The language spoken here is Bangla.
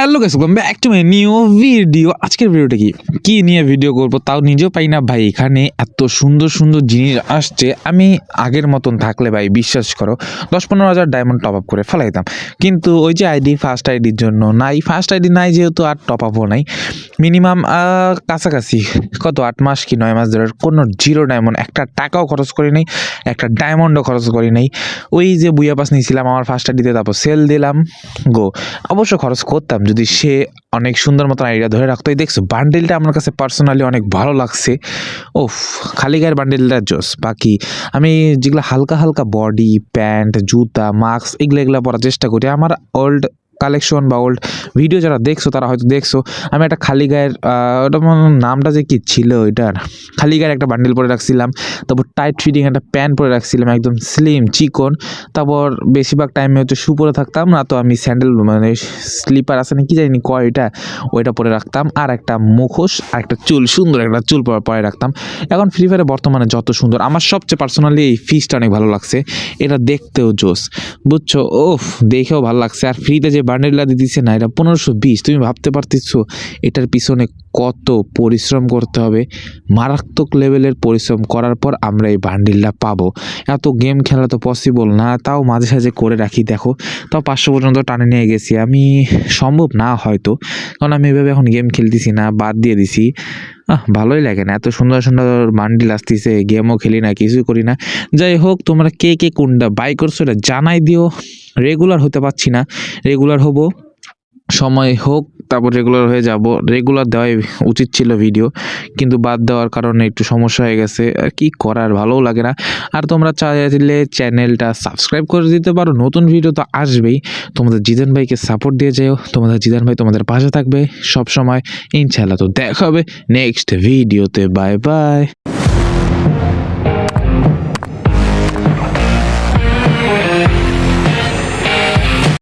Hello guys, welcome back to my new video. আজকের ভিডিওটা কি নিয়ে ভিডিও করব তাও নিজেও পাই না ভাই। এখানে এত সুন্দর সুন্দর জিনিস আসছে, আমি আগের মতন থাকলে ভাই বিশ্বাস করো 10-15 হাজার ডায়মন্ড টপ আপ করে ফেলাইতাম, কিন্তু ওই যে আইডি ফার্স্ট আইডির জন্য নাই, ফার্স্ট আইডি নাই যেহেতু আর টপ আপও নাই। মিনিমাম কাছাকাছি কত 8 মাস কি 9 মাস ধরে কোনো জিরো ডায়মন্ড, একটা টাকাও খরচ করি নাই, একটা ডায়মন্ডও খরচ করি নাই। ওই যে বুইয়া পাস নিয়েছিলাম আমার ফার্স্ট আইডিতে, তারপর সেল দিলাম গো। অবশ্য খরচ করতাম যদি সে অনেক সুন্দর মতন আইডিয়া ধরে রাখতো। দেখছো বান্ডেলটা আমার কাছে পার্সোনালি অনেক ভালো লাগছে। ওফ, খালি গায়ের বান্ডেলটা জোস। বাকি আমি যেগুলো হালকা হালকা বডি, প্যান্ট, জুতা, মাস্ক এগুলো পরার চেষ্টা করি। আমার ওল্ড কালেকশন বা ওল্ড ভিডিও যারা দেখছো তারা হয়তো দেখছো আমি একটা খালি গায়ের ওটা নামটা যে কি ছিল ওইটার, খালি গায়ের একটা বান্ডেল পরে রাখছিলাম। তারপর টাইট ফিটিং একটা প্যান্ট পরে রাখছিলাম, একদম স্লিম চিকন। তারপর বেশিরভাগ টাইমে হচ্ছে শু পরে থাকতাম, না তো আমি স্যান্ডেল মানে স্লিপার আছে না কি জানি কয় ওইটা পরে রাখতাম। আর একটা মুখোশ আর একটা চুল, সুন্দর একটা চুল পরে রাখতাম। এখন ফ্রি ফায়ারে বর্তমানে যত সুন্দর, আমার সবচেয়ে পার্সোনালি এই ফিসটা অনেক ভালো লাগছে। এটা দেখতেও জোস, বুঝছো? ওফ, দেখেও ভালো লাগছে। আর ফ্রিতে যে বান্ডেলটা দিতেছে না, এটা 1520। তুমি ভাবতে পারতেছো এটার পিছনে কত পরিশ্রম করতে হবে। মারাত্মক লেভেলের পরিশ্রম করার পর আমরা এই বান্ডেলটা পাবো। এত গেম খেলা তো পসিবল না, তাও মাঝে সাঝে করে রাখি। দেখো, তাও 500 পর্যন্ত টানে নিয়ে গেছি আমি। সম্ভব না হয়তো, কারণ আমি এভাবে এখন গেম খেলতেছি না, বাদ দিয়ে দিছি। ভালোই লাগে না, এত সুন্দর সুন্দর বান্ডিল আসতেছে, গেমও খেলি না, কিছুই করি না। যাই হোক, তোমরা কে কে কোনটা বাই করছো এটা জানাই দিও। রেগুলার হতে পারছি না, রেগুলার হব, সময় হোক তারপর রেগুলার হয়ে যাব। রেগুলার দেওয়াই উচিত ছিল ভিডিও, কিন্তু বাদ দেওয়ার কারণে একটু সমস্যা হয়ে গেছে। আর কি করার, ভালোও লাগে না। আর তোমরা চাইলে চ্যানেলটা সাবস্ক্রাইব করে দিতে পারো, নতুন ভিডিও তো আসবেই। তোমাদের জিদান ভাইকে সাপোর্ট দিয়ে যাও, তোমাদের জিদান ভাই তোমাদের পাশে থাকবে সব সময় ইনশাআল্লাহ। তো দেখা হবে নেক্সট ভিডিওতে, বাই বাই।